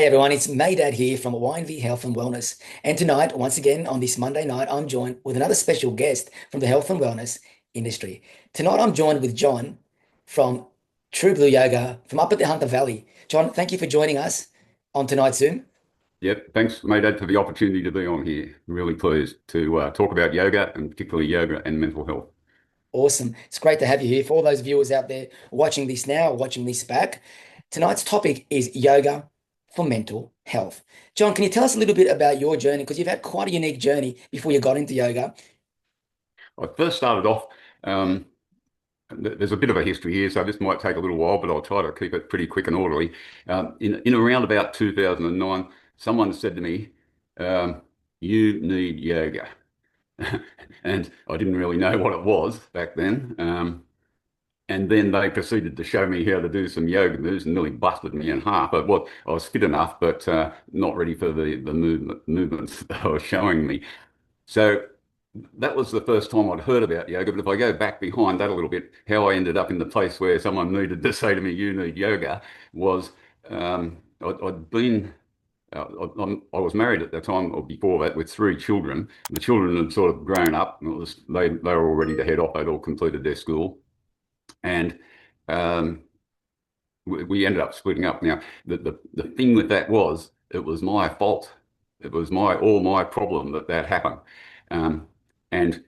Hey everyone, it's Maydad here from YNV Health and Wellness. And tonight, once again, on this Monday night, I'm joined with another special guest from the health and wellness industry. Tonight, I'm joined with John from True Blue Yoga from up at the Hunter Valley. John, thank you for joining us on tonight's Zoom. Yep, thanks, Maydad, for the opportunity to be on here. Really pleased to talk about yoga and particularly yoga and mental health. Awesome. It's great to have you here. For all those viewers out there watching this now, or watching this back, tonight's topic is yoga for mental health. John, can you tell us a little bit about your journey? Because you've had quite a unique journey before you got into yoga. I first started off, there's a bit of a history here, so this might take a little while, but I'll try to keep it pretty quick and orderly. In around about 2009, someone said to me, you need yoga. And I didn't really know what it was back then. And then they proceeded to show me how to do some yoga moves and nearly busted me in half. But I was fit enough, but not ready for the movements they were showing me. So that was the first time I'd heard about yoga. But if I go back behind that a little bit, how I ended up in the place where someone needed to say to me, you need yoga, was I'd been I was married at the time or before that with 3 children. The children had sort of grown up. They were all ready to head off. They'd all completed their school. And we ended up splitting up. Now, the thing with that was, it was my fault. It was all my problem that happened. And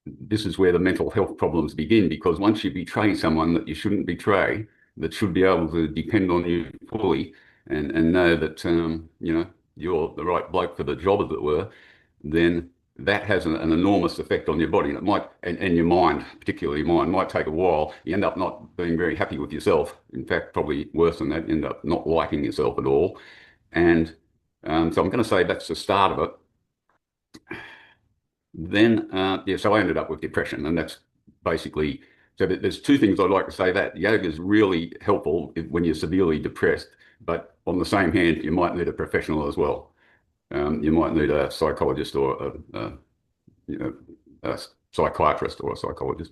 this is where the mental health problems begin, because once you betray someone that you shouldn't betray, that should be able to depend on you fully, and know that you're the right bloke for the job, as it were, then that has an enormous effect on your body, and it might, and your mind, particularly your mind, might take a while. You end up not being very happy with yourself. In fact, probably worse than that, you end up not liking yourself at all. And so I'm going to say that's the start of it. Then, so I ended up with depression, and that's basically, so there's 2 things I'd like to say. That yoga is really helpful when you're severely depressed, but on the same hand, you might need a professional as well. You might need a psychologist or a psychiatrist or a psychologist.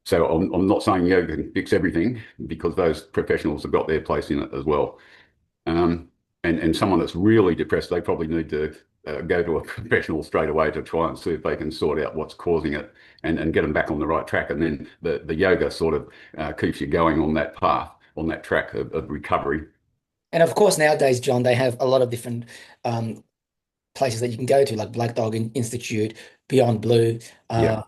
So I'm not saying yoga can fix everything, because those professionals have got their place in it as well. And someone that's really depressed, they probably need to go to a professional straight away to try and see if they can sort out what's causing it and get them back on the right track. And then the yoga sort of keeps you going on that path, on that track of recovery. And of course, nowadays, John, they have a lot of different places that you can go to, like Black Dog Institute, Beyond Blue. Yeah.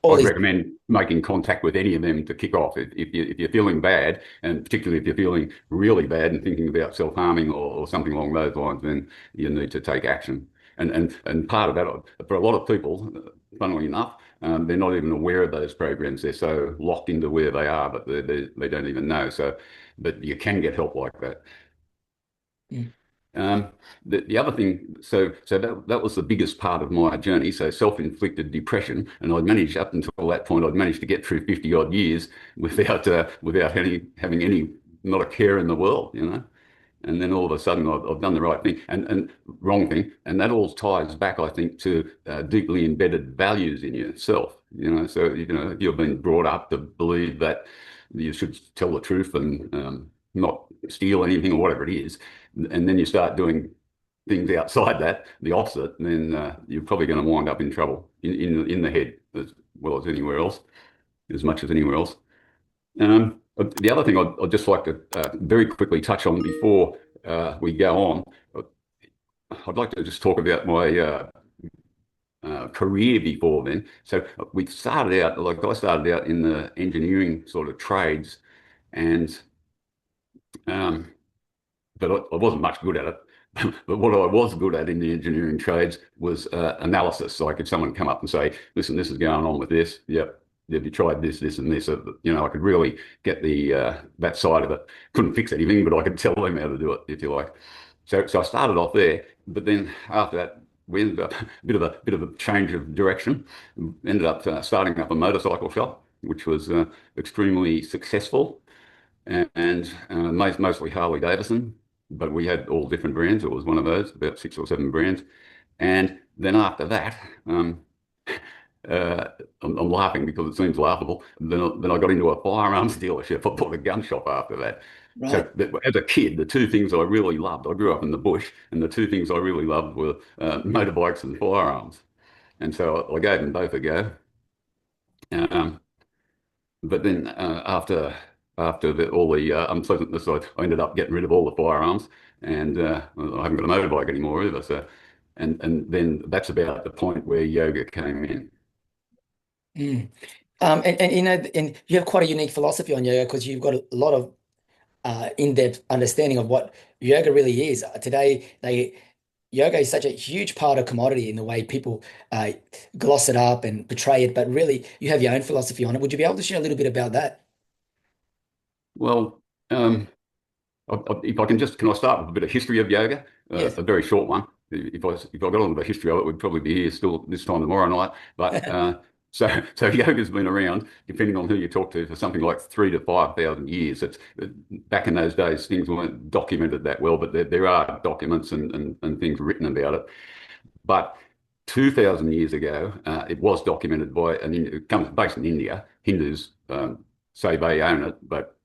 I'd recommend making contact with any of them to kick off. If you're feeling bad, and particularly if you're feeling really bad and thinking about self-harming or something along those lines, then you need to take action. And part of that, for a lot of people, funnily enough, they're not even aware of those programs. They're so locked into where they are, but they don't even know. So, but you can get help like that. Mm. The other thing, so that was the biggest part of my journey. So self-inflicted depression, and I'd managed up until that point. I'd managed to get through 50 odd years without having any, not a care in the world, And then all of a sudden, I've done the right thing and wrong thing, and that all ties back, I think, to deeply embedded values in yourself. So if you've been brought up to believe that you should tell the truth and not steal anything or whatever it is, and then you start doing things outside that, the opposite, then you're probably going to wind up in trouble in the head as well as anywhere else, as much as anywhere else. The other thing I'd just like to very quickly touch on before we go on, I'd like to just talk about my career before then. So we started out, like I started out in the engineering sort of trades, and but I wasn't much good at it. But what I was good at in the engineering trades was analysis. Like if someone come up and say, listen, this is going on with this. Yep. Have you tried this, this, and this? I could really get the that side of it. Couldn't fix anything, but I could tell them how to do it, if you like. So I started off there, but then after that, we ended up a bit of a change of direction. Ended up starting up a motorcycle shop, which was extremely successful, and mostly Harley Davidson. But we had all different brands. It was one of those, about 6 or 7 brands. And then after that, I'm laughing because it seems laughable. Then I got into a firearms dealership. I bought a gun shop after that. So Right. as a kid, the two things I really loved, I grew up in the bush, and the two things I really loved were motorbikes and firearms. And so I gave them both a go. Um, but then after all the unpleasantness, I ended up getting rid of all the firearms, and I haven't got a motorbike anymore either. So, and then that's about the point where yoga came in. Mm. And and you have quite a unique philosophy on yoga because you've got a lot of in-depth understanding of what yoga really is. Today, yoga is such a huge part of commodity in the way people uh, gloss it up and portray it, but really you have your own philosophy on it. Would you be able to share a little bit about that? Well, if I can can I start with a bit of history of yoga? Yes. A very short one. If I got on with the history of it, we'd probably be here still this time tomorrow night. But so yoga's been around, depending on who you talk to, for something like 3 to 5 thousand years. It's back in those days, things weren't documented that well, but there are documents and things written about it. But 2,000 years ago, it was documented by it comes based in India. Hindus say they own it, but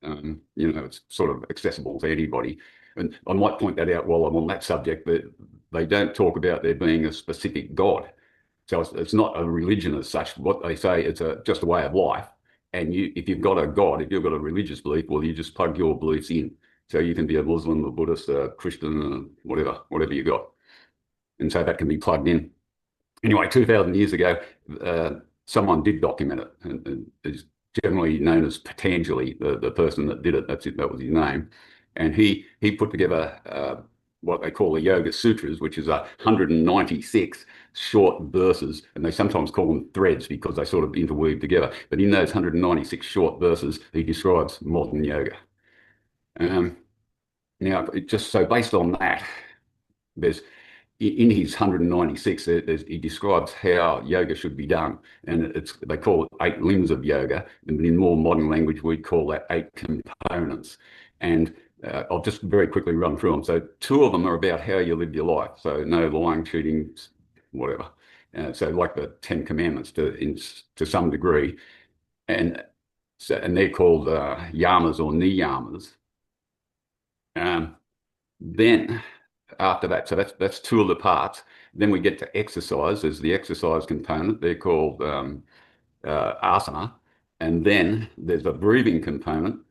it's sort of accessible to anybody. And I might point that out while I'm on that subject, that they don't talk about there being a specific God. So it's not a religion as such. What they say, it's just a way of life. And if you've got a God, if you've got a religious belief, well, you just plug your beliefs in. So you can be a Muslim, a Buddhist, a Christian, whatever you got. And so that can be plugged in. Anyway, 2,000 years ago, someone did document it, and it's generally known as Patanjali, the person that did it. That's it. That was his name, and he put together what they call the Yoga Sutras, which is 196 short verses, and they sometimes call them threads because they sort of interweave together. But in those 196 short verses, he describes modern yoga. Now, just so based on that, there's in his 196, he describes how yoga should be done, and they call it 8 limbs of yoga, and in more modern language, we'd call that 8 components. And I'll just very quickly run through them. So 2 of them are about how you live your life. So no lying, cheating, whatever. So like the 10 Commandments to some degree, and they're called yamas or niyamas. Then after that, so that's 2 of the parts. Then we get to exercise. There's the exercise component. They're called asana. And then there's a breathing component.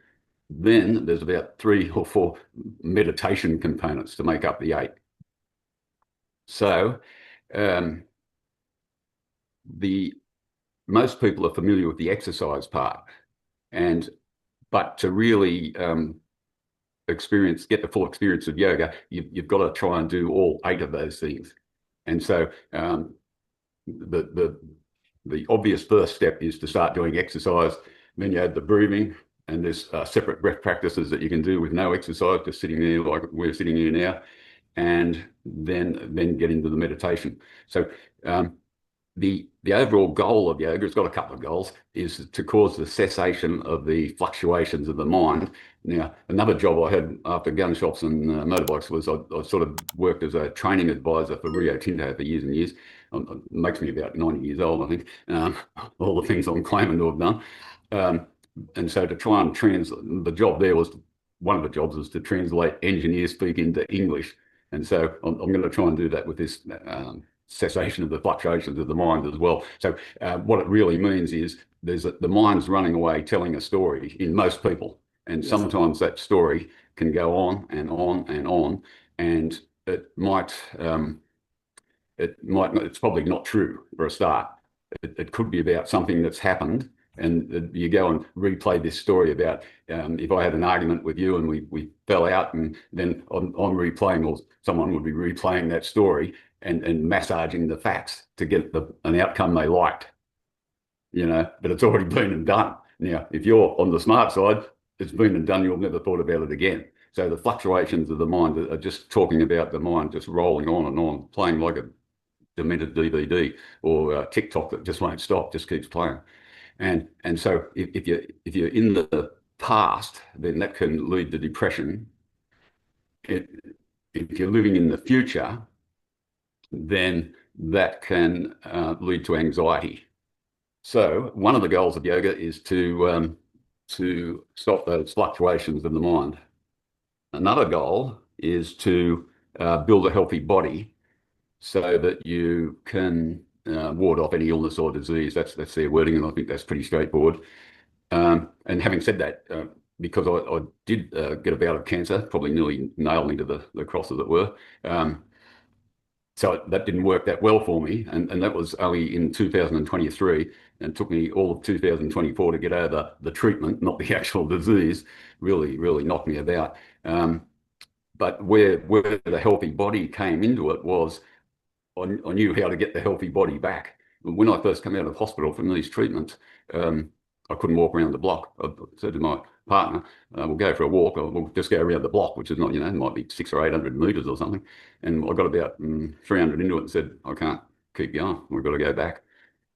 Then there's about 3 or 4 meditation components to make up the 8. So most people are familiar with the exercise part, but to really get the full experience of yoga, you've got to try and do all 8 of those things. And so the obvious first step is to start doing exercise. Then you add the breathing, and there's separate breath practices that you can do with no exercise, just sitting there like we're sitting here now, and then get into the meditation. So the overall goal of yoga, it's got a couple of goals, is to cause the cessation of the fluctuations of the mind. Now, another job I had after gun shops and motorbikes was I sort of worked as a training advisor for Rio Tinto for years and years. It makes me about 90 years old, I think, all the things I'm claiming to have done. And so to try and the job there was, one of the jobs was to translate engineer speak into English. And so I'm going to try and do that with this cessation of the fluctuations of the mind as well. So what it really means is the mind's running away telling a story in most people. And yes, sometimes that story can go on and on and on, and it's probably not true for a start. It could be about something that's happened, and you go and replay this story about if I had an argument with you and we fell out, and then I'm replaying, or someone would be replaying that story and massaging the facts to get an outcome they liked, but it's already been and done. Now, if you're on the smart side, it's been and done, you'll never thought about it again. So the fluctuations of the mind are just talking about the mind just rolling on and on, playing like a demented DVD or TikTok that just won't stop, just keeps playing. And so if you're in the past, then that can lead to depression. If you're living in the future, then that can lead to anxiety. So one of the goals of yoga is to stop those fluctuations of the mind. Another goal is to build a healthy body so that you can ward off any illness or disease. That's their wording, and I think that's pretty straightforward. And having said that, because I did get a bout of cancer, probably nearly nailed me to the cross, as it were. So that didn't work that well for me, and that was only in 2023, and it took me all of 2024 to get over the treatment, not the actual disease. Really knocked me about. But where the healthy body came into it was I knew how to get the healthy body back. When I first came out of hospital from these treatments, I couldn't walk around the block. I said to my partner, we'll go for a walk, or we'll just go around the block, which is not, it might be 600 or 800 meters or something. And I got about 300 into it and said, I can't keep going. We've got to go back.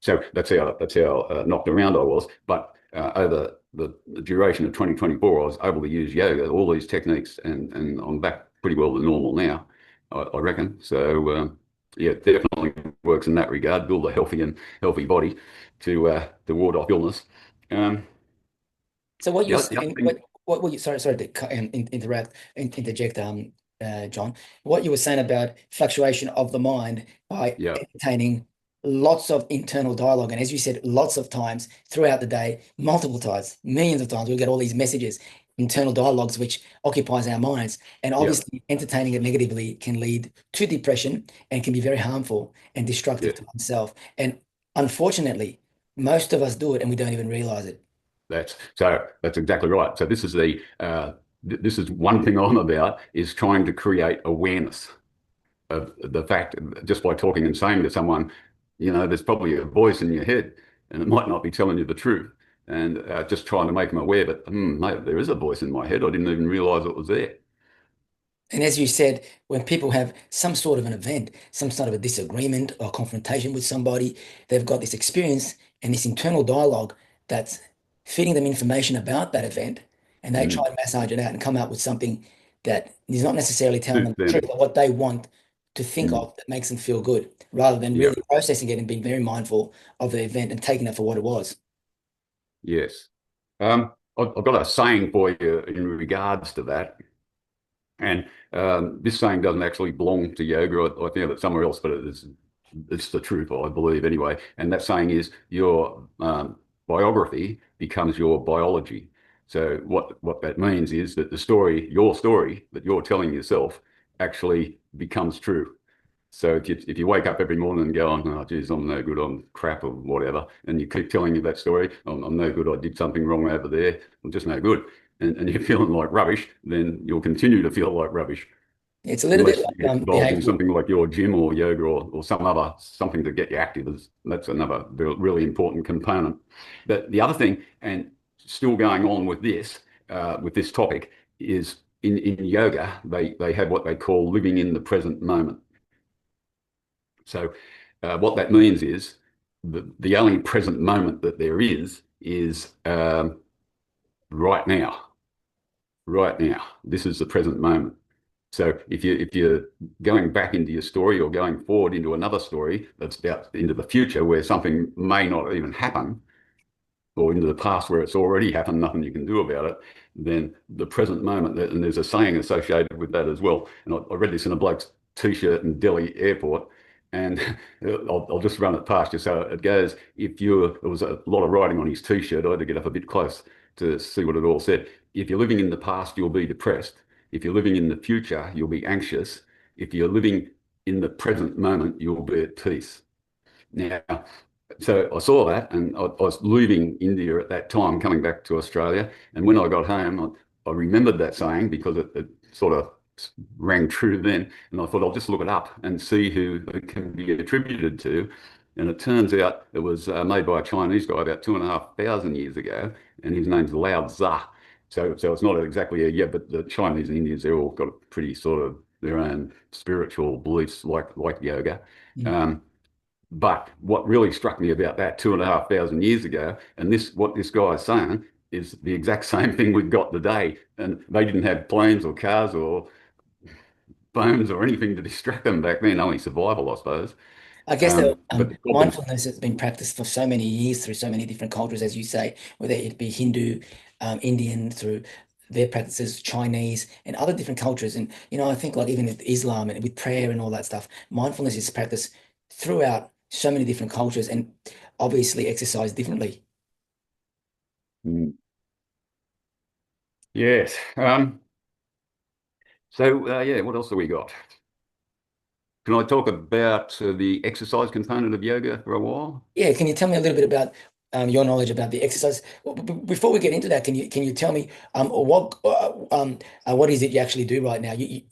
So that's how knocked around I was. But over the duration of 2024, I was able to use yoga, all these techniques, and I'm back pretty well to normal now, I reckon. So yeah, it definitely works in that regard. Build a healthy body to ward off illness. So what you're saying, what you, sorry to interject, John. What you were saying about fluctuation of the mind by entertaining lots of internal dialogue, and as you said, lots of times throughout the day, multiple times, millions of times, we'll get all these messages, internal dialogues, which occupies our minds, and obviously entertaining it negatively can lead to depression and can be very harmful and destructive to oneself. And unfortunately, most of us do it and we don't even realize it. That's exactly right. So this is one thing I'm about, is trying to create awareness of the fact, just by talking and saying to someone, there's probably a voice in your head and it might not be telling you the truth. And just trying to make them aware that, mate, there is a voice in my head. I didn't even realize it was there. And as you said, when people have some sort of an event, some sort of a disagreement or confrontation with somebody, they've got this experience and this internal dialogue that's feeding them information about that event, and they try to massage it out and come out with something that is not necessarily telling them the truth, but what they want to think of that makes them feel good, rather than really processing it and being very mindful of the event and taking it for what it was. Yes. I've got a saying for you in regards to that. And this saying doesn't actually belong to yoga. I think it's somewhere else, but it's the truth, I believe, anyway. And that saying is, your biography becomes your biology. So what that means is that your story that you're telling yourself actually becomes true. So if you wake up every morning and go, oh, geez, I'm no good, I'm crap or whatever, and you keep telling you that story, I'm no good, I did something wrong over there, I'm just no good, and you're feeling like rubbish, then you'll continue to feel like rubbish. It's a little bit like involved in something like your gym or yoga or something to get you active. That's another really important component. But the other thing, and still going on with this topic, is in yoga, they have what they call living in the present moment. So what that means is the only present moment that there is right now. Right now. This is the present moment. So if you're going back into your story or going forward into another story that's about into the future where something may not even happen, or into the past where it's already happened, nothing you can do about it, then the present moment, and there's a saying associated with that as well. And I read this in a bloke's T-shirt in Delhi airport, and I'll just run it past you. So it goes, there was a lot of writing on his T-shirt. I had to get up a bit close to see what it all said. If you're living in the past, you'll be depressed. If you're living in the future, you'll be anxious. If you're living in the present moment, you'll be at peace. Now, so I saw that, and I was leaving India at that time, coming back to Australia. And when I got home, I remembered that saying because it sort of rang true then. And I thought, I'll just look it up and see who it can be attributed to. And it turns out it was made by a Chinese guy about 2,500 years ago, and his name's 𝙈𝙤𝙮. So it's not exactly but the Chinese and Indians, they're all got a pretty sort of their own spiritual beliefs like yoga. But what really struck me about that 2,500 years ago, and what this guy is saying is the exact same thing we've got today. And they didn't have planes or cars or phones or anything to distract them back then, only survival, I suppose. I guess that But the problem, mindfulness has been practiced for so many years through so many different cultures, as you say, whether it be Hindu, Indian, through their practices, Chinese, and other different cultures. And, I think like even with Islam and with prayer and all that stuff, mindfulness is practiced throughout so many different cultures and obviously exercised differently. mm, yes. Yeah, what else have we got? Can I talk about the exercise component of yoga for a while? Yeah, can you tell me a little bit about your knowledge about the exercise? Before we get into that, can you tell me what is it you actually do right now? You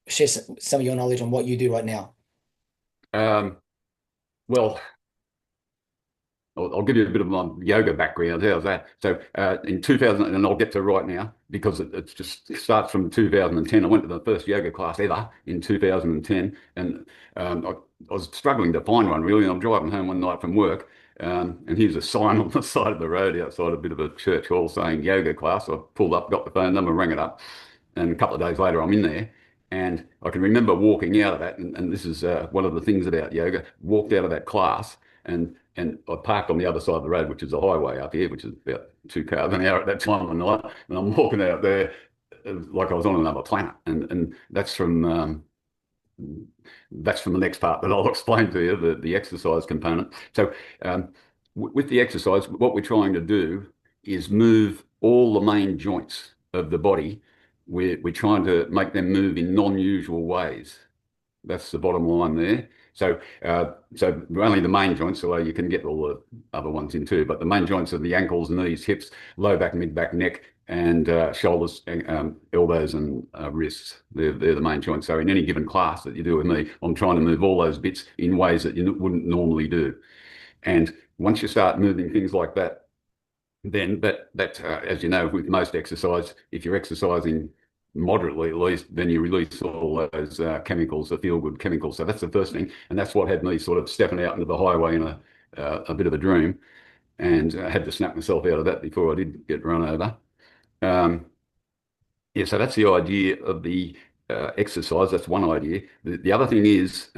share some of your knowledge on what you do right now. Um, well, I'll give you a bit of my yoga background. How's that? So in 2000, and I'll get to right now because it starts from 2010. I went to the first yoga class ever in 2010, and I was struggling to find one really. And I'm driving home one night from work, and here's a sign on the side of the road outside a bit of a church hall saying yoga class. I pulled up, got the phone number, rang it up, and a couple of days later I'm in there. And I can remember walking out of that, and this is one of the things about yoga. Walked out of that class, and I parked on the other side of the road, which is a highway up here, which is about 2 cars an hour at that time of the night. And I'm walking out there like I was on another planet. And that's from the next part that I'll explain to you, the exercise component. So with the exercise, what we're trying to do is move all the main joints of the body. We're trying to make them move in non-usual ways. That's the bottom line there. So only the main joints, although you can get all the other ones in too, but the main joints are the ankles, knees, hips, low back, mid back, neck, and shoulders, elbows, and wrists. They're the main joints. So in any given class that you do with me, I'm trying to move all those bits in ways that you wouldn't normally do. And once you start moving things like that, then as you know, with most exercise, if you're exercising moderately at least, then you release all those chemicals, the feel-good chemicals. So that's the first thing, and that's what had me sort of stepping out into the highway in a bit of a dream, and I had to snap myself out of that before I did get run over. Yeah, so that's the idea of the exercise. That's one idea. The other thing is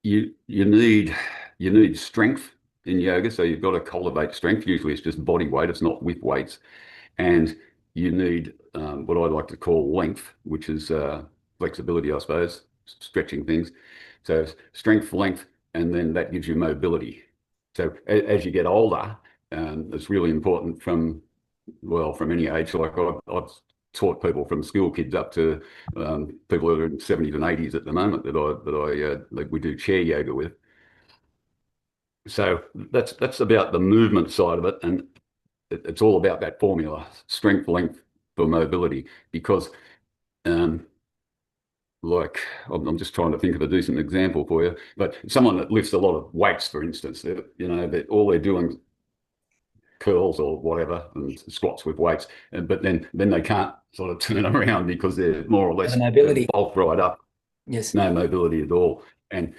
you need strength in yoga, so you've got to cultivate strength. Usually, it's just body weight; it's not with weights, and you need what I like to call length, which is flexibility, I suppose, stretching things. So strength, length, and then that gives you mobility. So as you get older, it's really important from any age. Like I've taught people from school kids up to people who are in 70s and 80s at the moment that we do chair yoga with. So that's about the movement side of it, and it's all about that formula: strength, length for mobility. Because, like, I'm just trying to think of a decent example for you. But someone that lifts a lot of weights, for instance, all they're doing curls or whatever and squats with weights, but then they can't sort of turn around because they're more or less Mobility. bulked right up. Yes. No mobility at all. And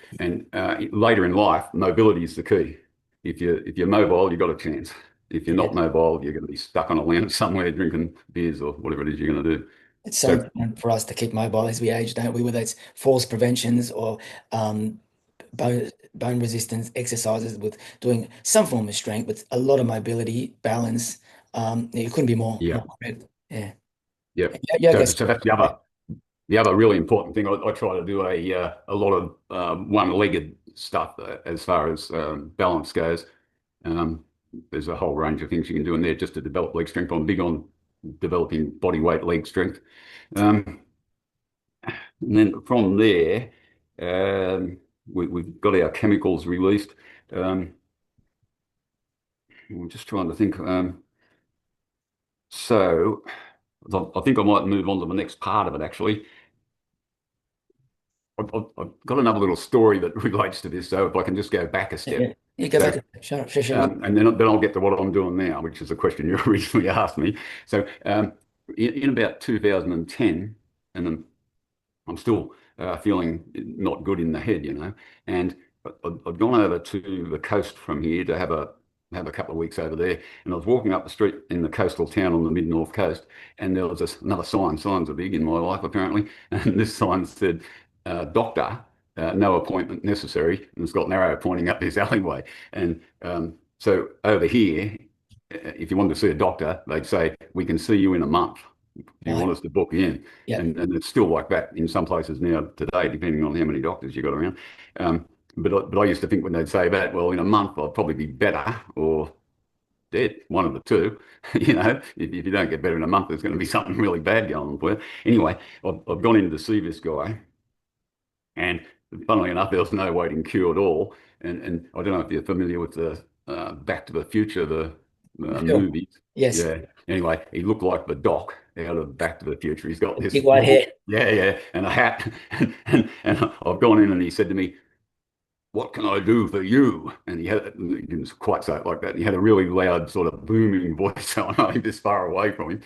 later in life, mobility is the key. If you're mobile, you've got a chance. If you're not mobile, you're going to be stuck on a lounge somewhere drinking beers or whatever it is you're going to do. It's so important for us to keep mobile as we age, don't we? Whether it's falls preventions or bone resistance exercises with doing some form of strength, with a lot of mobility, balance. You couldn't be more correct. Yeah. Yeah. Yoga. So that's the other really important thing. I try to do a lot of one-legged stuff as far as balance goes. There's a whole range of things you can do in there just to develop leg strength. I'm big on developing body weight leg strength. And then from there, we've got our chemicals released. I'm just trying to think. So I think I might move on to the next part of it, actually. I've got another little story that relates to this, so if I can just go back a step. Yeah, go back. Sure. And then I'll get to what I'm doing now, which is the question you originally asked me. So in about 2010, and I'm still feeling not good in the head, and I'd gone over to the coast from here to have a couple of weeks over there, and I was walking up the street in the coastal town on the mid-north coast, and there was another sign. Signs are big in my life, apparently, and this sign said, "Doctor, no appointment necessary, and it's got an arrow pointing up this alleyway. And so over here, if you wanted to see a doctor, they'd say, we can see you in a month. Do you Right. want us to book you in? Yep. And it's still like that in some places now today, depending on how many doctors you got around. But I used to think when they'd say that, well, in a month I'll probably be better or dead, one of the two. If you don't get better in a month, there's going to be something really bad going on for you. Anyway, I've gone in to see this guy, and funnily enough, there was no waiting queue at all. And I don't know if you're familiar with the Back to the Future, the Sure. movies. Yes. Yeah. Anyway, he looked like the Doc out of Back to the Future. He's got this Big white long, hair. yeah, yeah, and a hat. And I've gone in and he said to me, what can I do for you? And he didn't quite say it like that. He had a really loud, sort of booming voice, so I'm this far away from him.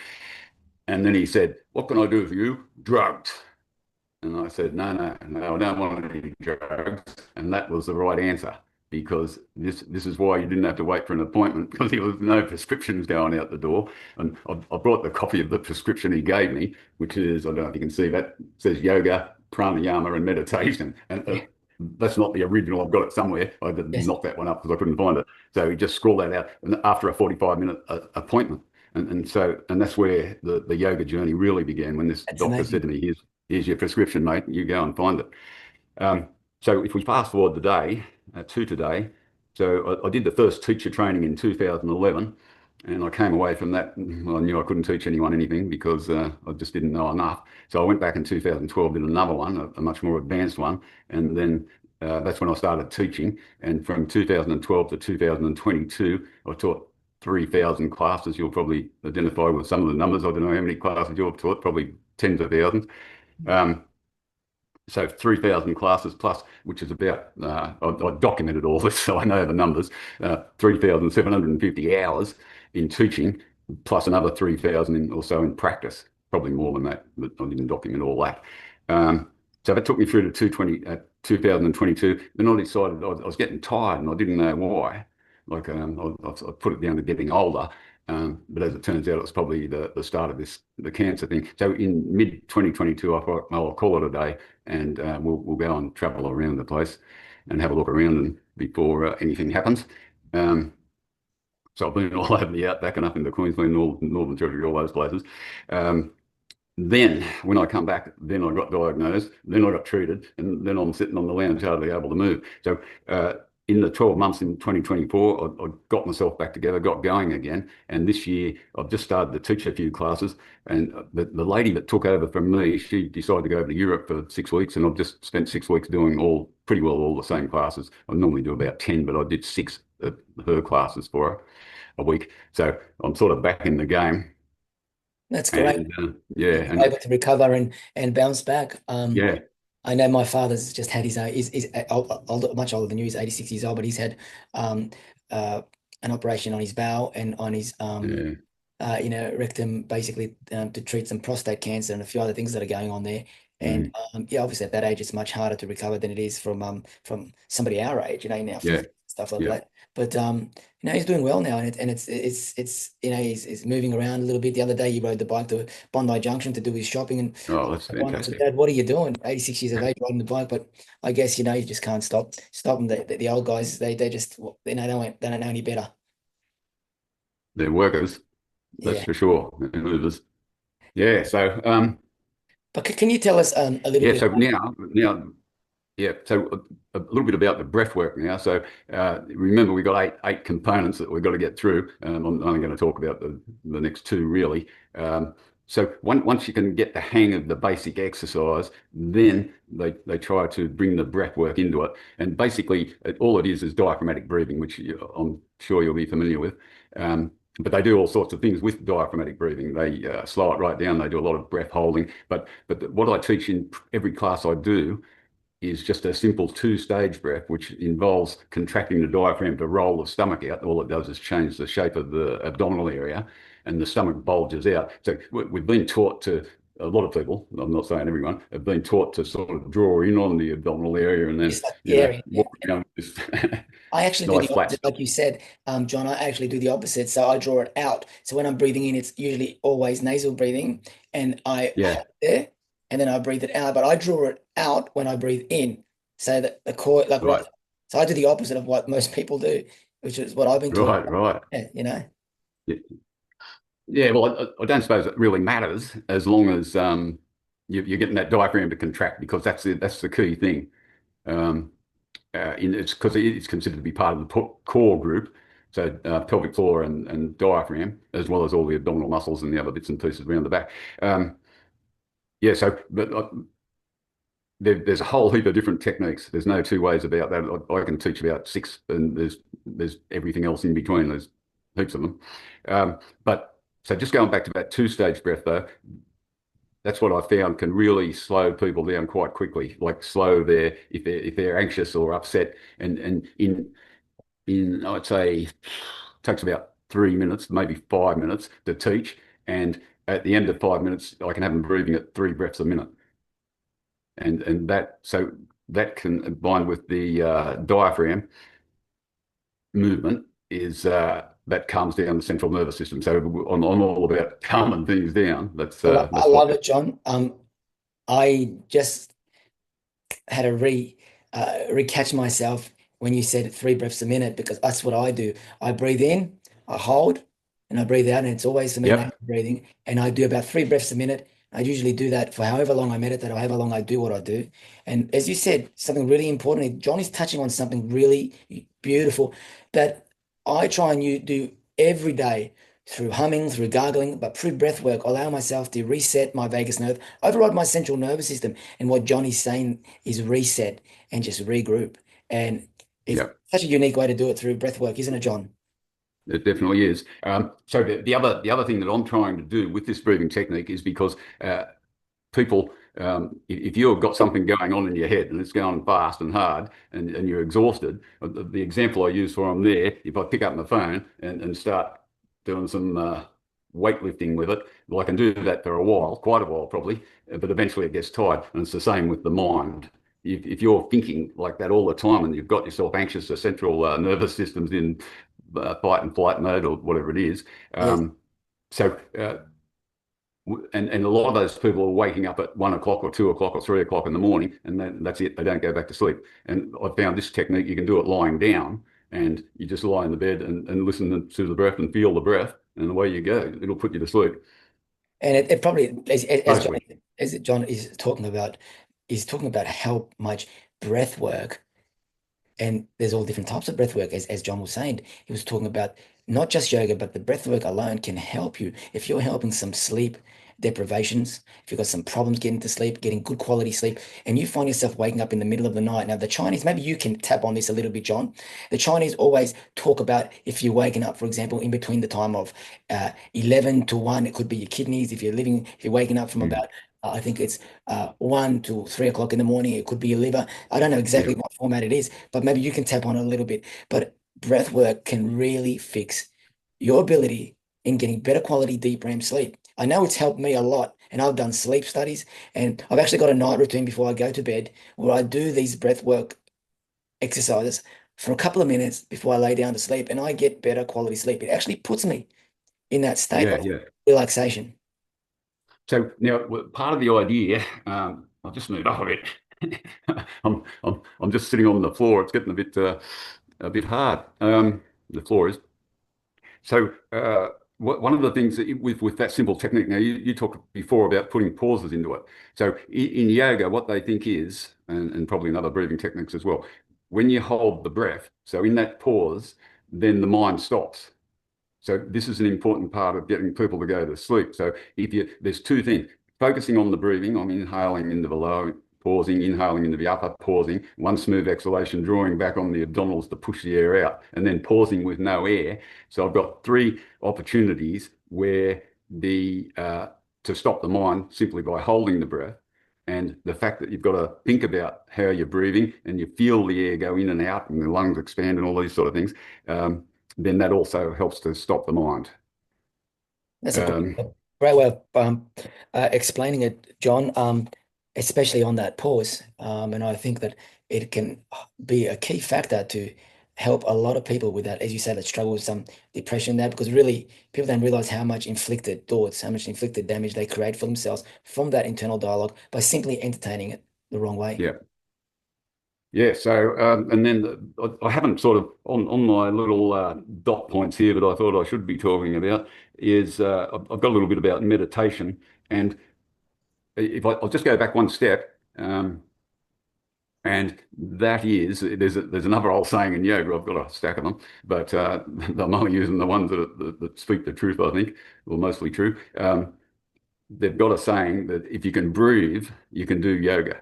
And then he said, what can I do for you? Drugs. And I said, no, no, no, I don't want any drugs. And that was the right answer, because this is why you didn't have to wait for an appointment, because there was no prescriptions going out the door. And I brought the copy of the prescription he gave me, which is, I don't know if you can see that, it says yoga, pranayama, and meditation. And Yeah. that's not the original. I've got it somewhere. I did Yes. knock that one up because I couldn't find it. So he just scrawled that out after a 45-minute appointment. And that's where the yoga journey really began, when this That's doctor said amazing. to me, here's your prescription, mate. You go and find it. So if we fast forward to today, so I did the first teacher training in 2011, and I came away from that. Well, I knew I couldn't teach anyone anything because I just didn't know enough. So I went back in 2012, did another one, a much more advanced one, and then that's when I started teaching. And from 2012 to 2022, I taught 3,000 classes. You'll probably identify with some of the numbers. I don't know how many classes you've taught, probably tens of thousands. So 3,000 classes plus, which is about, I documented all this, so I know the numbers, 3,750 hours in teaching, plus another 3,000 or so in practice, probably more than that, but I didn't document all that. So that took me through to 2022. Then I decided I was getting tired and I didn't know why. Like I put it down to getting older. But as it turns out, it's probably the start of the cancer thing. So in mid 2022, I thought, well, I'll call it a day, and we'll go and travel around the place and have a look around and before anything happens. So I've been all over the outback and up into Queensland, Northern Territory, all those places. Then when I come back, then I got diagnosed, then I got treated, and then I'm sitting on the lounge hardly able to move. So in the 12 months in 2024, I got myself back together, got going again. And this year, I've just started to teach a few classes. And the lady that took over from me, she decided to go over to Europe for 6 weeks. And I've just spent 6 weeks doing pretty well all the same classes. I normally do about 10, but I did 6 of her classes for her a week. So I'm sort of back in the game. That's great. And yeah, You're and able to recover and bounce back. yeah, I know my father's just had his own, he's older, much older than you, he's 86 years old, but he's had um, uh, an operation on his bowel and on his yeah, rectum, basically to treat some prostate cancer and a few other things that are going on there. And mm, yeah, obviously at that age, it's much harder to recover than it is from somebody our age, in our yeah, 50s, stuff like yeah. that. But he's doing well now, and it's he's moving around a little bit. The other day, he rode the bike to Bondi Junction to do his shopping, and Oh, that's I said, fantastic. Dad, what are you doing? 86 years of age riding the bike, but I guess you just can't stop them. The old guys, they just they don't know any better. They're workers, that's Yeah. for sure. And movers. Yeah. So But can you tell us a little yeah. bit So about now, yeah. So a little bit about the breath work now. So remember, we got eight components that we've got to get through. I'm only going to talk about the next two really. So once you can get the hang of the basic exercise, then they try to bring the breath work into it. And basically, all it is diaphragmatic breathing, which I'm sure you'll be familiar with. But they do all sorts of things with diaphragmatic breathing. They slow it right down. They do a lot of breath holding. But what I teach in every class I do is just a simple two-stage breath, which involves contracting the diaphragm to roll the stomach out. All it does is change the shape of the abdominal area, and the stomach bulges out. So we've been taught to, a lot of people, I'm not saying everyone, have been taught to sort of draw in on the abdominal area and then, it's like scary? Yeah. walk around with this I actually do nice the flat opposite, stomach. like you said, John. I actually do the opposite. So I draw it out. So when I'm breathing in, it's usually always nasal breathing, and I Yeah, hold it there, and then I breathe it out. But I draw it out when I breathe in. So that the core, like Right. what, so I do the opposite of what most people do, which is what I've been taught. Right. Right. Yeah, you know. Yeah. Yeah, well, I don't suppose it really matters as long as you're getting that diaphragm to contract because that's the key thing. Um, it's because it's considered to be part of the core group, so pelvic floor and diaphragm, as well as all the abdominal muscles and the other bits and pieces around the back. Yeah, so but there's a whole heap of different techniques. There's no two ways about that. I can teach about six, and there's everything else in between. There's heaps of them. But so just going back to that two-stage breath, though, that's what I found can really slow people down quite quickly. Like slow their if they're anxious or upset, and in I'd say it takes about 3 minutes, maybe 5 minutes to teach, and at the end of 5 minutes, I can have them breathing at 3 breaths a minute. And that so that can combined with the diaphragm movement is that calms down the central nervous system. So I'm all about calming things down. I That's what. love it, John. I just had to recatch myself when you said 3 breaths a minute because that's what I do. I breathe in, I hold, and I breathe out, and it's always for me Yep. natural breathing. And I do about 3 breaths a minute. I usually do that for however long I meditate or however long I do what I do. And as you said, something really important, John is touching on something really beautiful that I try and you do every day through humming, through gargling, but through breath work, allow myself to reset my vagus nerve, override my central nervous system. And what John is saying is reset and just regroup. And it's Yep. such a unique way to do it through breath work, isn't it, John? It definitely is. So the other thing that I'm trying to do with this breathing technique is because people, if you've got something going on in your head and it's going fast and hard and you're exhausted, the example I use for them there, if I pick up my phone and start doing some weightlifting with it, well, I can do that for a while, quite a while probably, but eventually it gets tired. And it's the same with the mind. If you're thinking like that all the time and you've got yourself anxious, the central nervous system's in fight and flight mode or whatever it is. Yes. So and a lot of those people are waking up at 1 o'clock or 2 o'clock or 3 o'clock in the morning, and that's it. They don't go back to sleep. And I found this technique you can do it lying down, and you just lie in the bed and listen to the breath and feel the breath, and away you go. It'll put you to sleep And it probably, mostly. As John is talking about how much breath work. And there's all different types of breath work, as John was saying. He was talking about not just yoga, but the breath work alone can help you. If you're helping some sleep deprivations, if you've got some problems getting to sleep, getting good quality sleep, and you find yourself waking up in the middle of the night. Now, the Chinese, maybe you can tap on this a little bit, John. The Chinese always talk about if you're waking up, for example, in between the time of 11 to 1, it could be your kidneys. If you're waking up from Mm. about I think it's 1 to 3 o'clock in the morning. It could be your liver. I don't know Yeah, exactly what format it is, but maybe you can tap on it a little bit. But breath work can really fix your ability in getting better quality deep REM sleep. I know it's helped me a lot, and I've done sleep studies, and I've actually got a night routine before I go to bed where I do these breath work exercises for a couple of minutes before I lay down to sleep, and I get better quality sleep. It actually puts me in that state yeah, of yeah. relaxation. So now, part of the idea, I'll just move up a bit. I'm just sitting on the floor. It's getting a bit hard. The floor is. So one of the things that with that simple technique, now you talked before about putting pauses into it. So in yoga, what they think is, and probably in other breathing techniques as well, when you hold the breath, so in that pause, then the mind stops. So this is an important part of getting people to go to sleep. So there's two things: focusing on the breathing, on inhaling into the lower, pausing, inhaling into the upper, pausing, one smooth exhalation, drawing back on the abdominals to push the air out, and then pausing with no air. So I've got three opportunities where to stop the mind simply by holding the breath. And the fact that you've got to think about how you're breathing and you feel the air go in and out and the lungs expand and all these sort of things. Then that also helps to stop the mind. That's Um, a great way of explaining it, John, especially on that pause. And I think that it can be a key factor to help a lot of people with that, as you said, that struggle with some depression there, because really people don't realize how much inflicted thoughts, how much inflicted damage they create for themselves from that internal dialogue by simply entertaining it the wrong way. yeah, Yeah, so and then I haven't sort of on my little dot points here, but I thought I should be talking about is I've got a little bit about meditation, and if I'll just go back one step, and that is there's another old saying in yoga. I've got a stack of them, but I'm only using the ones that speak the truth, I think, or mostly true. They've got a saying that if you can breathe, you can do yoga.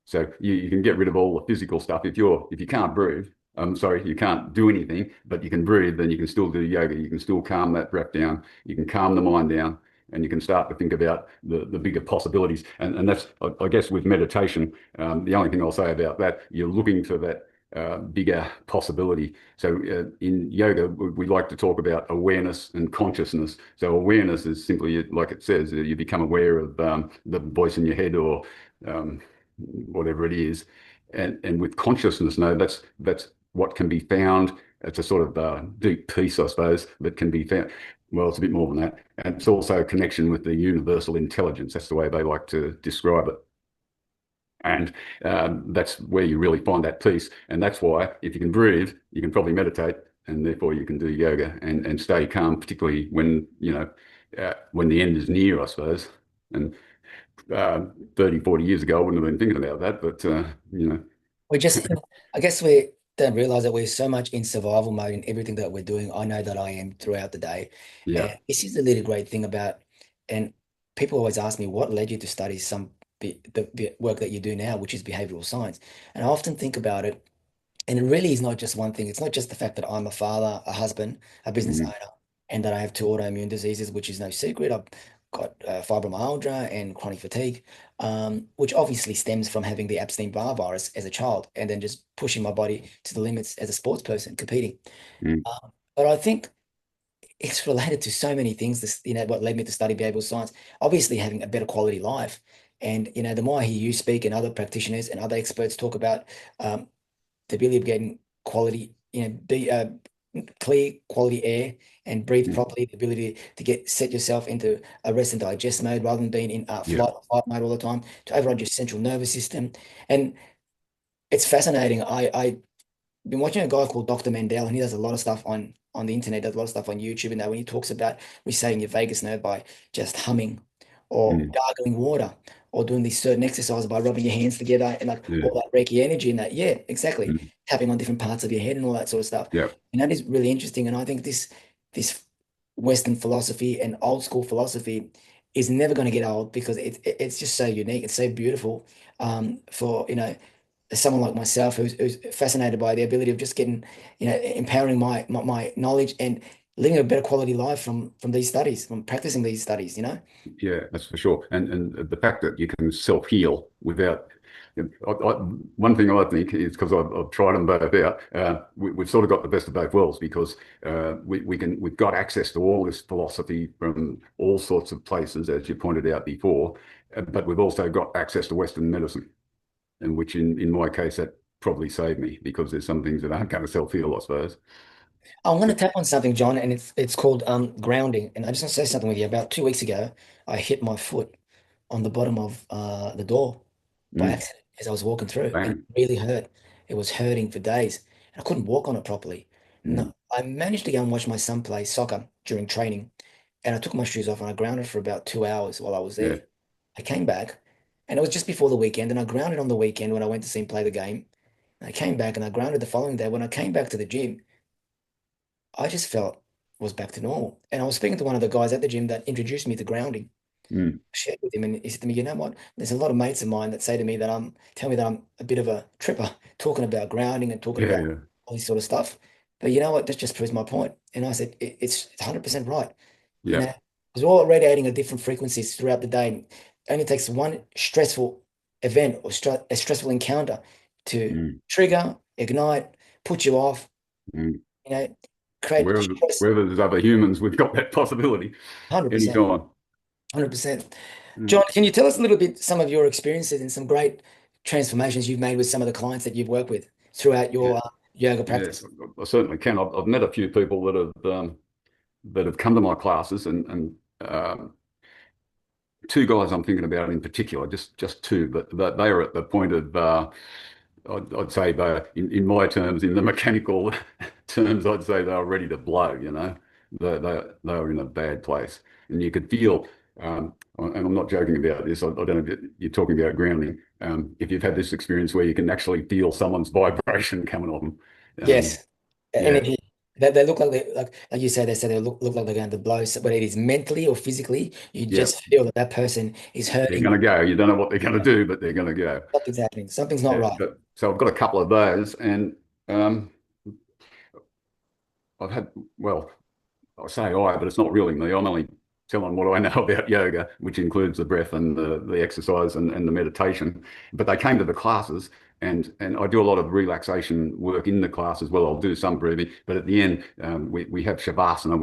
So you can get rid of all the physical stuff. If you can't breathe, I'm sorry, you can't do anything, but you can breathe, then you can still do yoga. You can still calm that breath down. You can calm the mind down, and you can start to think about the bigger possibilities. And that's, I guess, with meditation, the only thing I'll say about that, you're looking for that bigger possibility. So in yoga, we like to talk about awareness and consciousness. So awareness is simply, like it says, you become aware of the voice in your head or whatever it is. And with consciousness, no, that's what can be found. It's a sort of deep peace, I suppose, that can be found. Well, it's a bit more than that. And it's also a connection with the universal intelligence. That's the way they like to describe it. And that's where you really find that peace. And that's why if you can breathe, you can probably meditate, and therefore you can do yoga and stay calm, particularly when the end is near, I suppose. And 30, 40 years ago, I wouldn't have been thinking about that, but We just, I guess we don't realize that we're so much in survival mode in everything that we're doing. I know that I am throughout the day. yeah. And this is the really great thing about, and people always ask me, what led you to study the work that you do now, which is behavioral science? And I often think about it, and it really is not just one thing. It's not just the fact that I'm a father, a husband, a business Mm, owner, and that I have two autoimmune diseases, which is no secret. I've got fibromyalgia and chronic fatigue, which obviously stems from having the Epstein-Barr virus as a child and then just pushing my body to the limits as a sports person competing. mm, But I think it's related to so many things. What led me to study behavioral science, obviously having a better quality life. And, the more I hear you speak and other practitioners and other experts talk about um, the ability of getting quality, be clear quality air and breathe mm, properly, the ability to set yourself into a rest and digest mode rather than being in yeah. flight or fight mode all the time, to override your central nervous system. And it's fascinating. I've been watching a guy called Dr. Mendel, and he does a lot of stuff on the internet, does a lot of stuff on YouTube. And that when he talks about resetting your vagus nerve by just humming or Mm, gargling water or doing these certain exercises by rubbing your hands together and like yeah. all that Reiki energy and that, yeah, exactly. Mm, Tapping on different parts of your head and all that sort of stuff. yeah. And that is really interesting. And I think this Western philosophy and old school philosophy is never going to get old because it's just so unique. It's so beautiful for, someone like myself who's fascinated by the ability of just getting, empowering my knowledge and living a better quality life from these studies, from practicing these studies. Yeah, that's for sure. And the fact that you can self-heal without, one thing I think is because I've tried them both out, we've sort of got the best of both worlds because we've got access to all this philosophy from all sorts of places, as you pointed out before, but we've also got access to Western medicine, and which in my case, that probably saved me because there's some things that aren't going to self-heal, I suppose. I'm going to tap on something, John, and it's called grounding. And I just want to say something with you. About 2 weeks ago, I hit my foot on the bottom of the door by Mm, accident as I was walking through, and it bang. really hurt. It was hurting for days, and I couldn't walk on it properly. Mm, No, I managed to go and watch my son play soccer during training, and I took my shoes off and I grounded for about 2 hours while I was yeah. there. I came back, and it was just before the weekend, and I grounded on the weekend when I went to see him play the game. And I came back and I grounded the following day. When I came back to the gym, I just felt was back to normal. And I was speaking to one of the guys at the gym that introduced me to grounding. Mm, Shared with him, and he said to me, "You know what? There's a lot of mates of mine that say to me that tell me that I'm a bit of a tripper, talking about grounding and talking yeah, about yeah, all this sort of stuff. But you know what? That just proves my point." And I said, "It's 100% right. You yeah. know, because we're all radiating at different frequencies throughout the day. And it only takes one stressful event or a stressful encounter to Mm, trigger, ignite, put you off. mm. You know, create Wherever, stress. wherever there's other humans, we've got that possibility 100%, anytime. 100%. John, Mm. can you tell us a little bit some of your experiences and some great transformations you've made with some of the clients that you've worked with throughout Yeah, your yoga yes, practice? I certainly can. I've met a few people that have come to my classes, and two guys I'm thinking about in particular, just two, but they are at the point of I'd say in my terms, in the mechanical terms, I'd say they were ready to blow. They were in a bad place, and you could feel. And I'm not joking about this. I don't know if you're talking about grounding. If you've had this experience where you can actually feel someone's vibration coming off them. Yes. And Yeah, they look like like you said, they said they look like they're going to blow. So whether it is mentally or physically, you yeah. just feel that that person is They're hurting. going to go. You don't know what they're going to do, but they're going to go. Something's happening. Something's not Yeah, right. so I've got a couple of those, and um, I've had, well, I say but it's not really me. I'm only telling what I know about yoga, which includes the breath and the exercise and the meditation. But they came to the classes, and I do a lot of relaxation work in the class as well. I'll do some breathing, but at the end, we have shavasana,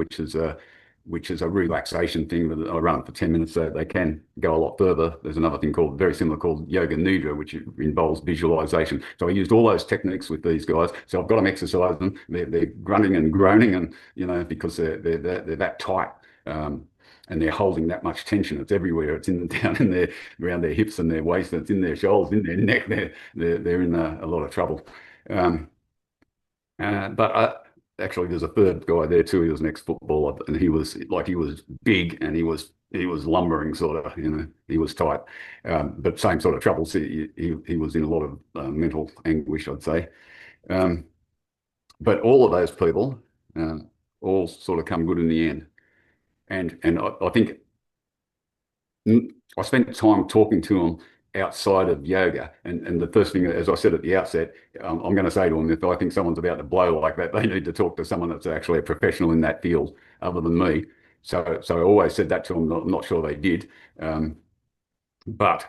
which is a relaxation thing that I run for 10 minutes so they can go a lot further. There's another thing very similar called yoga nidra, which involves visualization. So I used all those techniques with these guys. So I've got them exercising. They're grunting and groaning, and because they're that tight. And they're holding that much tension. It's everywhere. It's down in their around their hips and their waist. It's in their shoulders, in their neck. They're in a lot of trouble. But actually, there's a third guy there too. He was an ex-footballer, and he was big, and he was lumbering, sort of. He was tight, but same sort of troubles. He was in a lot of mental anguish, I'd say. But all of those people all sort of come good in the end, and I think I spent time talking to them outside of yoga. And the first thing, as I said at the outset, I'm going to say to them, if I think someone's about to blow like that, they need to talk to someone that's actually a professional in that field other than me. So I always said that to them. I'm not sure they did. But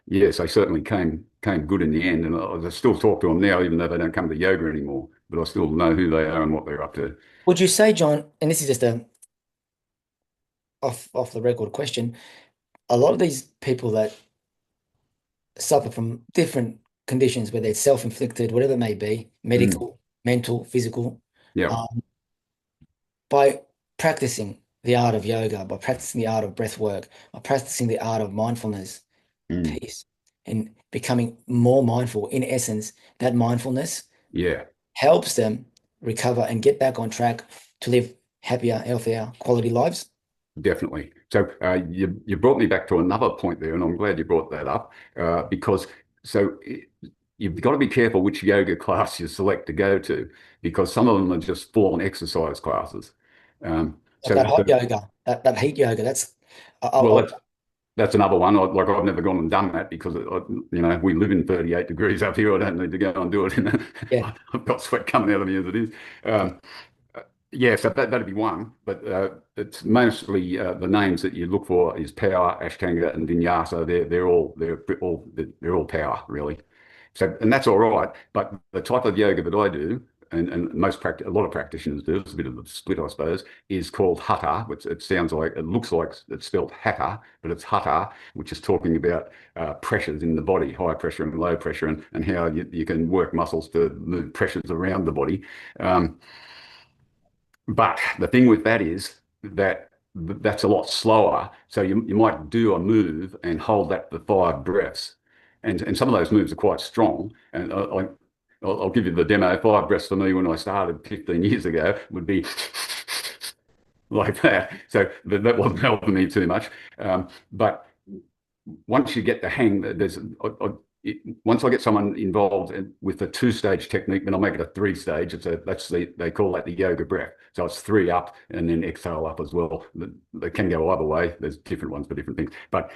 yes, they certainly came good in the end. And I still talk to them now, even though they don't come to yoga anymore. But I still know who they are and what they're up to. Would you say, John, and this is just a off the record question, a lot of these people that suffer from different conditions, whether it's self-inflicted, whatever it may be, Mm. medical, mental, physical, Yeah, um, by practicing the art of yoga, by practicing the art of breath work, by practicing the art of mindfulness, mm. peace, and becoming more mindful, in essence, that mindfulness Yeah. helps them recover and get back on track to live happier, healthier, quality lives. Definitely. So you brought me back to another point there, and I'm glad you brought that up because you've got to be careful which yoga class you select to go to, because some of them are just full-on exercise classes. Um, Like so that hot the, yoga, that heat yoga, well, that's another one. Like I've never gone and done that because we live in 38 degrees up here. I don't need to go and do it. yeah. I've got sweat coming out of me as it is. Um, Yeah, so that'd be one, but it's mostly the names that you look for is power, Ashtanga, and Vinyasa. They're all power really. So and that's all right, but the type of yoga that I do, and a lot of practitioners do, it's a bit of a split, I suppose, is called Hatha, which it looks like it's spelled Hatha, but it's Hatha, which is talking about pressures in the body, high pressure and low pressure, and how you can work muscles to move pressures around the body. Um, but the thing with that is that that's a lot slower. So you might do a move and hold that for 5 breaths. And some of those moves are quite strong. And I'll give you the demo. 5 breaths for me when I started 15 years ago would be like that. So that wasn't helping me too much. But once you get the hang, once I get someone involved with the 2-stage technique, then I'll make it a 3-stage. They call that the yoga breath. So it's 3 up and then exhale up as well. They can go either way. There's different ones for different things. But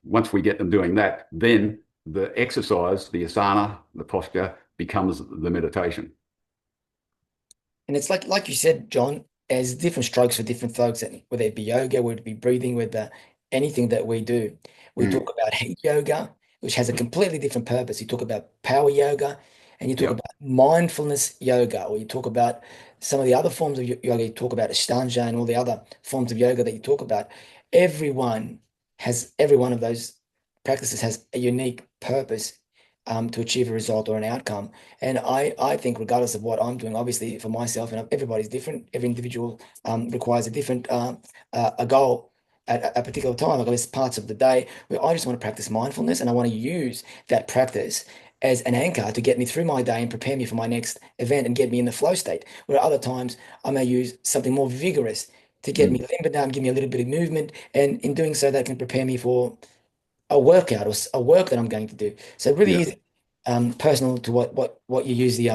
once we get them doing that, then the exercise, the asana, the posture becomes the meditation. And it's like you said, John, there's different strokes for different folks, and whether it be yoga, whether it be breathing, whether anything that we do. We Mm. talk about heat yoga, which has a completely different purpose. You talk about power yoga, and you talk Yep. about mindfulness yoga, or you talk about some of the other forms of yoga. You talk about Ashtanga and all the other forms of yoga that you talk about. Every one of those practices has a unique purpose to achieve a result or an outcome. And I think regardless of what I'm doing, obviously for myself and everybody's different, every individual requires a different a goal. at a particular time. Like there's parts of the day where I just want to practice mindfulness and I want to use that practice as an anchor to get me through my day and prepare me for my next event and get me in the flow state. Where other times I may use something more vigorous to get me Mm. limbered down, give me a little bit of movement, and in doing so, that can prepare me for a workout or a work that I'm going to do. So it really Yeah. is personal to what you use the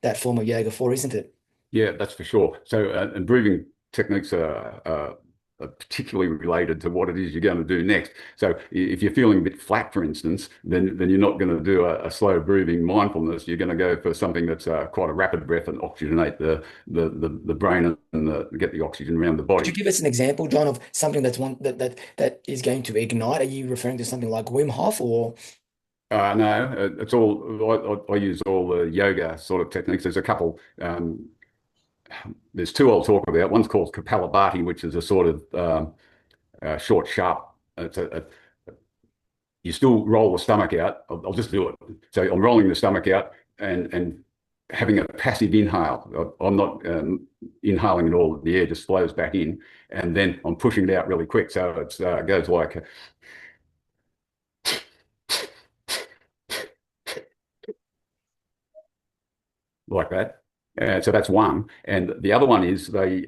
that form of yoga for, isn't it? Yeah, that's for sure. So, and breathing techniques are particularly related to what it is you're going to do next. So, if you're feeling a bit flat, for instance, then you're not going to do a slow breathing mindfulness. You're going to go for something that's quite a rapid breath and oxygenate the brain and get the oxygen around the Could you body. give us an example, John, of something that's one that is going to ignite? Are you referring to something like Wim Hof or No, it's all I use all the yoga sort of techniques. There's a couple. There's two I'll talk about. One's called Kapalabhati, which is a sort of short, sharp. You still roll the stomach out. I'll just do it. So I'm rolling the stomach out and having a passive inhale. I'm not inhaling at all. The air just flows back in, and then I'm pushing it out really quick. So it goes like that. So that's one, and the other one is a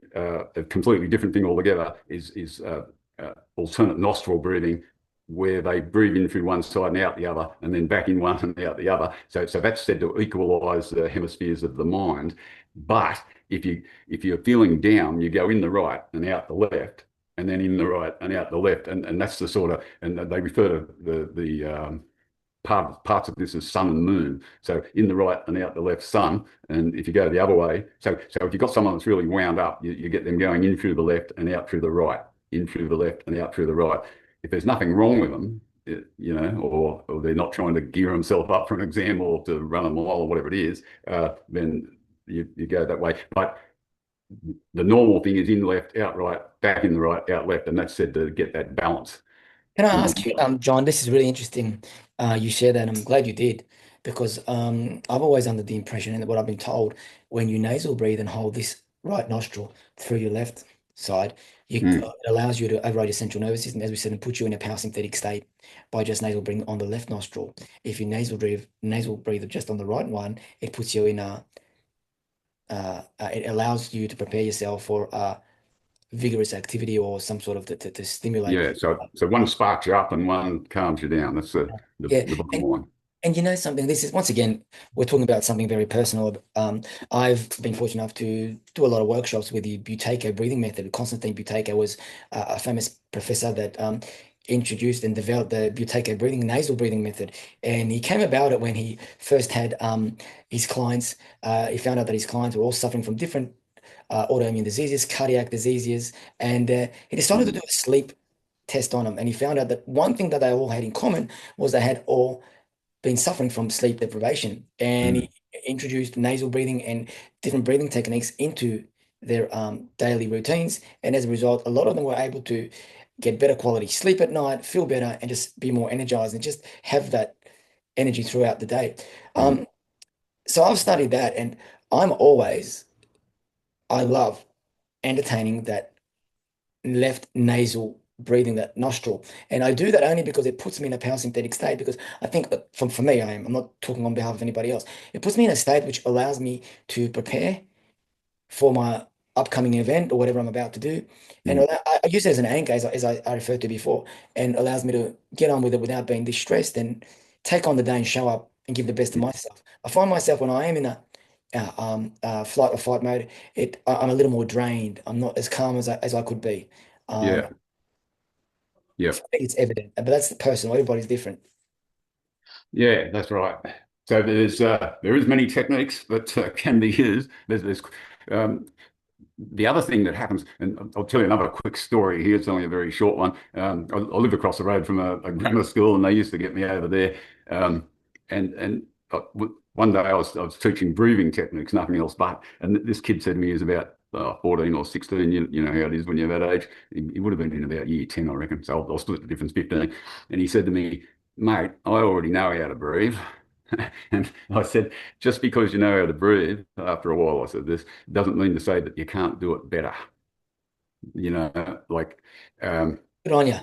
completely different thing altogether. Is alternate nostril breathing, where they breathe in through one side and out the other, and then back in one and out the other. So that's said to equalize the hemispheres of the mind. But if you're feeling down, you go in the right and out the left, and then in the right and out the left, and that's the sort of, and they refer to the parts of this as sun and moon. So in the right and out the left, sun. And if you go the other way, so if you've got someone that's really wound up, you get them going in through the left and out through the right, in through the left and out through the right. If there's nothing wrong with them, or they're not trying to gear themselves up for an exam or to run a mile or whatever it is, then you go that way. But the normal thing is in left, out right, back in the right, out left, and that's said to get that balance can I in ask you, the. John, this is really interesting. You share that. I'm glad you did because I've always under the impression, and what I've been told, when you nasal breathe and hold this right nostril through your left side, Mm, it allows you to override your central nervous system, as we said, and put you in a parasympathetic state by just nasal breathing on the left nostril. If you nasal breathe just on the right one, it puts you in a it allows you to prepare yourself for vigorous activity or some sort of to stimulate. yeah, so one sparks you up and one calms you down. That's Yeah, the bottom and line. you know something, this is once again, we're talking about something very personal. I've been fortunate enough to do a lot of workshops with the Buteyko breathing method. Konstantin Buteyko was a famous professor that introduced and developed the Buteyko breathing, nasal breathing method. And he came about it when he first had his clients. He found out that his clients were all suffering from different autoimmune diseases, cardiac diseases, and he decided to Mm, do a sleep test on them. And he found out that one thing that they all had in common was they had all been suffering from sleep deprivation, and mm, he introduced nasal breathing and different breathing techniques into their daily routines. And as a result, a lot of them were able to get better quality sleep at night, feel better, and just be more energized and just have that energy throughout the day. mm. Um, so I've studied that, and I'm always, I love entertaining that left nasal breathing, that nostril. And I do that only because it puts me in a parasympathetic state. Because I think that for me, I'm not talking on behalf of anybody else. It puts me in a state which allows me to prepare for my upcoming event or whatever I'm about to do. And Mm. I use it as an anchor, as I referred to before, and allows me to get on with it without being distressed and take on the day and show up and give the best of myself. I find myself when I am in a flight or fight mode, I'm a little more drained. I'm not as calm as I could be. Yeah, yeah, For me, it's evident, but that's personal. Everybody's different. yeah, that's right. So there is many techniques that can be used. There's um, the other thing that happens, and I'll tell you another quick story here. It's only a very short one. I live across the road from a grammar school, and they used to get me over there. And one day I was teaching breathing techniques, nothing else but. And this kid said to me he was about 14 or 16. You know how it is when you're that age. He would have been in about year 10, I reckon. So I'll split the difference, 15. And he said to me, "Mate, I already know how to breathe." And I said, "Just because you know how to breathe, after a while, I said this, doesn't mean to say that you can't do it better." You know, like Good on you.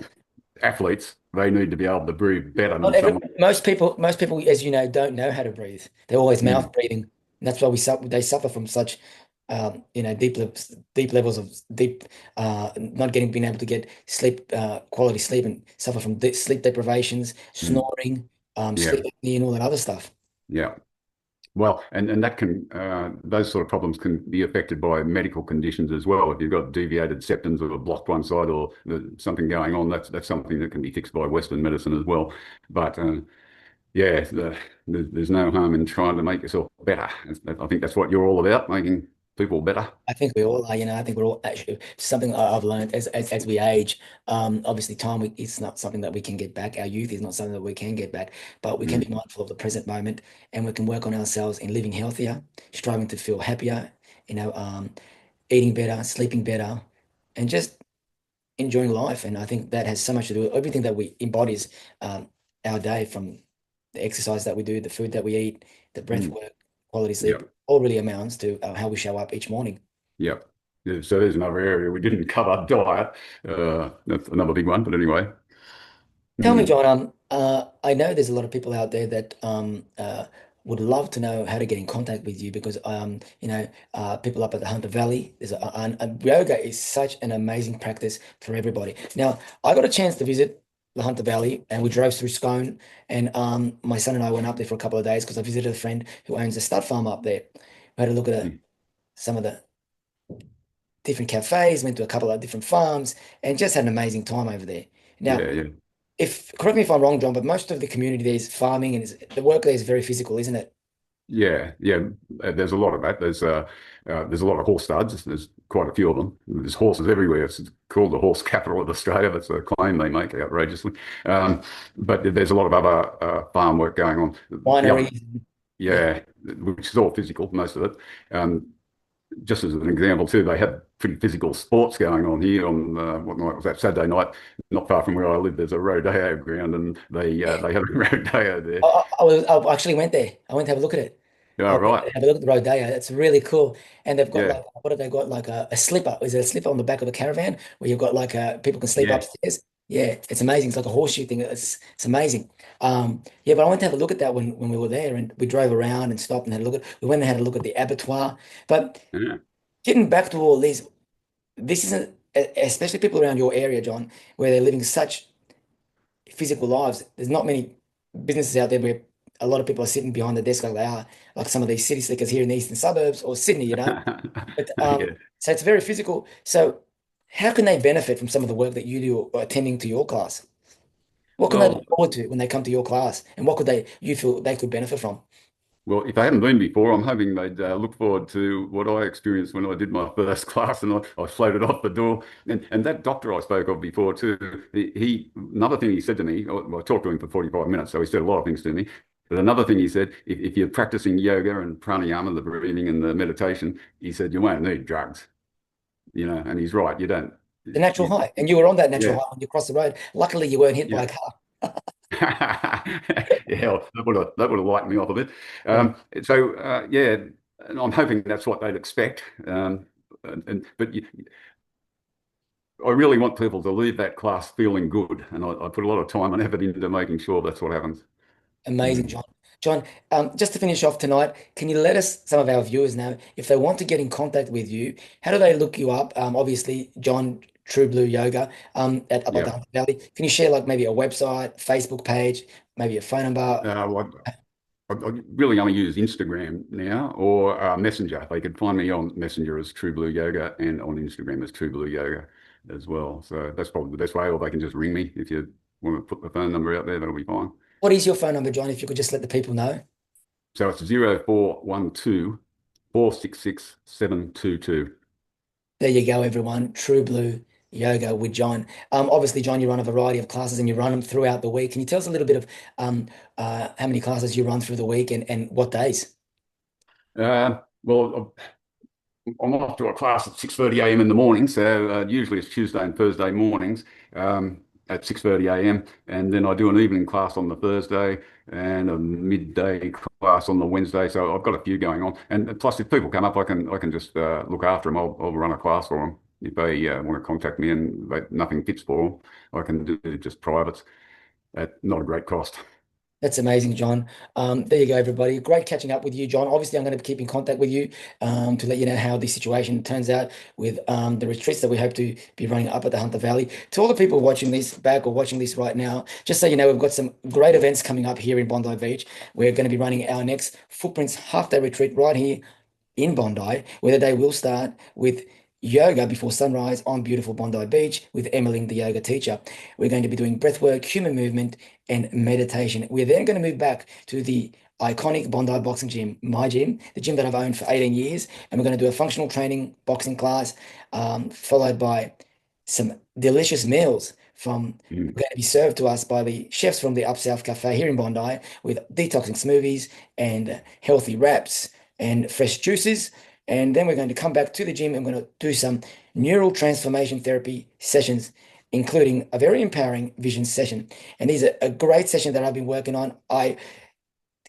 Athletes, they need to be able to breathe better Not than every, someone. most people, as you know, don't know how to breathe. They're always Mm, mouth breathing. And that's why they suffer from such, deep levels of not being able to get sleep, quality sleep, and suffer from sleep deprivations, mm, snoring, yeah, sleep apnea, and all that other stuff. yeah. Well, and that can those sort of problems can be affected by medical conditions as well. If you've got deviated septums or blocked one side or something going on, that's something that can be fixed by Western medicine as well. But yeah, there's no harm in trying to make yourself better. I think that's what you're all about, making people better. I think we all are, I think we're all actually something I've learned as we age. Obviously, is not something that we can get back. Our youth is not something that we can get back, but we can be Mm, mindful of the present moment, and we can work on ourselves in living healthier, striving to feel happier, you know, um, eating better, sleeping better, and just enjoying life. And I think that has so much to do with everything that we embodies our day, from the exercise that we do, the food that we eat, the breath mm, work, quality yeah, sleep, all really amounts to how we show up each morning. yeah. Yeah, so there's another area we didn't cover, diet. That's another big one. But anyway, Tell me, mm, John, I know there's a lot of people out there that would love to know how to get in contact with you because people up at the Hunter Valley, yoga is such an amazing practice for everybody. Now, I got a chance to visit the Hunter Valley, and we drove through Scone, and my son and I went up there for a couple of days because I visited a friend who owns a stud farm up there. We had a look at mm, some of the different cafes, went to a couple of different farms, and just had an amazing time over there. Now, yeah, yeah. if correct me if I'm wrong, John, but most of the community there is farming, and the work there is very physical, isn't it? Yeah, yeah. There's a lot of that. There's a lot of horse studs. There's quite a few of them. There's horses everywhere. It's called the horse capital of Australia. That's a claim they make outrageously. Um, but there's a lot of other farm work going on. The other, Wineries. Yeah. yeah, which is all physical, most of it. Um, just as an example, too, they had pretty physical sports going on here on what night was that? Saturday night, not far from where I live. There's a rodeo ground, and they have a rodeo there. I actually went there. I went to have a look at it. Yeah, I went right. to have a look at the Rodeo. It's really cool. And they've got Yeah, like, what have they got? Like a slipper. Is it a slipper on the back of the caravan where you've got like people can sleep yeah. upstairs? Yeah, it's amazing. It's like a horseshoe thing. It's amazing. Yeah, but I went to have a look at that when we were there, and we drove around and stopped and had a look at. We went and had a look at the abattoir. But Yeah. getting back to all this isn't, especially people around your area, John, where they're living such physical lives. There's not many businesses out there where a lot of people are sitting behind the desk like they are, like some of these city slickers here in the eastern suburbs or Sydney. But Yeah. so it's very physical. So how can they benefit from some of the work that you do or attending to your class? What can they look Well, forward to when they come to your class, and what could you feel they could benefit from? well, if they haven't been before, I'm hoping they'd look forward to what I experienced when I did my first class and I floated off the door. And that doctor I spoke of before too, another thing he said to me, I talked to him for 45 minutes, so he said a lot of things to me. But another thing he said, if you're practicing yoga and pranayama, the breathing and the meditation, he said you won't need drugs, and he's right. You don't. The natural You, high, and you were on that natural yeah, high when you crossed the road. Luckily, you weren't hit by yeah. a car. Yeah, well, that would have lightened me off a bit. Yeah. Yeah, and I'm hoping that's what they'd expect. But I really want people to leave that class feeling good, and I put a lot of time and effort into making sure that's what happens. Amazing, Mm. John. John, just to finish off tonight, can you let us, some of our viewers know, if they want to get in contact with you, how do they look you up? Obviously, John True Blue Yoga at up at the Yeah. Hunter Valley. Can you share like maybe a website, Facebook page, maybe a phone number? Well, I really only use Instagram now or Messenger. They could find me on Messenger as True Blue Yoga and on Instagram as True Blue Yoga as well. So that's probably the best way, or they can just ring me if you want to put the phone number out there, that'll be fine. What is your phone number, John? If you could just let the people know. So it's 0412 466 722. There you go, everyone. True Blue Yoga with John. Obviously, John, you run a variety of classes and you run them throughout the week. Can you tell us a little bit of how many classes you run through the week and what days? Well, I'm off to a class at 6:30 a.m. in the morning. So usually it's Tuesday and Thursday mornings at 6:30 a.m. And then I do an evening class on the Thursday and a midday class on the Wednesday. So I've got a few going on. And plus, if people come up, I can just look after them. I'll run a class for them. if they want to contact me and nothing fits for them, I can do just privates at not a great cost. That's amazing, John. There you go, everybody. Great catching up with you, John. Obviously, I'm going to keep in contact with you to let you know how the situation turns out with the retreats that we hope to be running up at the Hunter Valley. To all the people watching this back or watching this right now, just so you know, we've got some great events coming up here in Bondi Beach. We're going to be running our next Footprints half-day retreat right here in Bondi, where the day will start with yoga before sunrise on beautiful Bondi Beach with Emily, the yoga teacher. We're going to be doing breathwork, human movement, and meditation. We're then going to move back to the iconic Bondi boxing gym, my gym, the gym that I've owned for 18 years. And we're going to do a functional training boxing class, followed by some delicious meals going to be served to us by the chefs from the Up South Cafe here in Bondi with detoxing smoothies and healthy wraps and fresh juices. And then we're going to come back to the gym and we're going to do some neural transformation therapy sessions, including a very empowering vision session. And these are a great session that I've been working on. I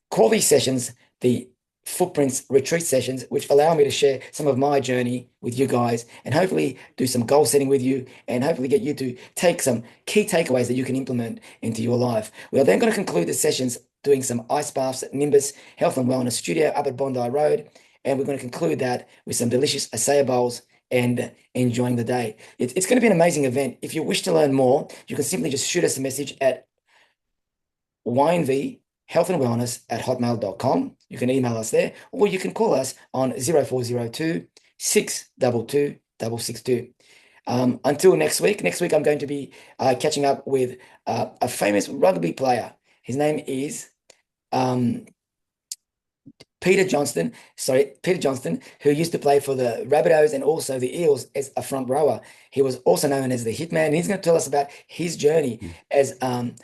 call these sessions the Footprints retreat sessions, which allow me to share some of my journey with you guys and hopefully do some goal setting with you and hopefully get you to take some key takeaways that you can implement into your life. We are then going to conclude the sessions doing some ice baths at Nimbus Health and Wellness Studio up at Bondi Road. And we're going to conclude that with some delicious acai bowls and enjoying the day. It's going to be an amazing event. If you wish to learn more, you can simply just shoot us a message at ynvhealthandwellness@hotmail.com. You can email us there, or you can call us on 0402 622 662. Until next week, I'm going to be catching up with a famous rugby player. His name is Peter Johnston, who used to play for the Rabbitohs and also the Eels as a front rower. He was also known as the Hitman, and he's going to tell us about his journey as an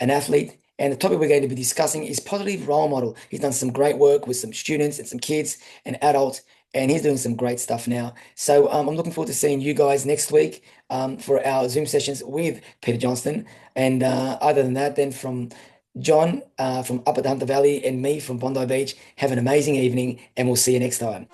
athlete. And the topic we're going to be discussing is positive role model. He's done some great work with some students and some kids and adults, and he's doing some great stuff now. So I'm looking forward to seeing you guys next week for our Zoom sessions with Peter Johnston. And other than that, then from John from up at the Hunter Valley and me from Bondi Beach, have an amazing evening, and we'll see you next time.